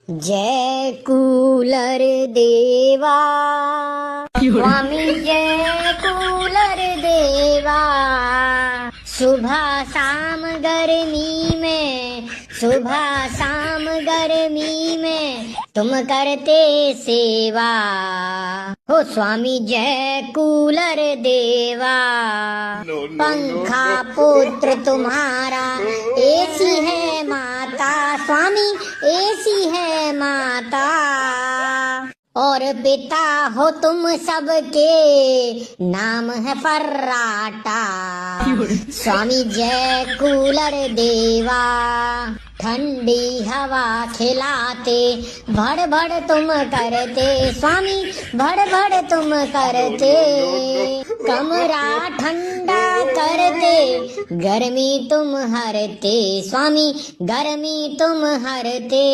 जय कूलर देवा स्वामी जय कूलर देवा। सुबह शाम गर्मी में, सुबह शाम गर्मी में तुम करते सेवा हो स्वामी जय कूलर देवा। पंखा पुत्र तुम्हारा ऐसी है माता स्वामी, ऐसी है माता। और पिता हो तुम सबके नाम है फर्राटा स्वामी जय कूलर देवा। ठंडी हवा खिलाते भड़ भड़ तुम करते स्वामी, भड़ भड़ तुम करते। कमरा ठंडा करते गर्मी तुम हरते स्वामी, गर्मी तुम हरते।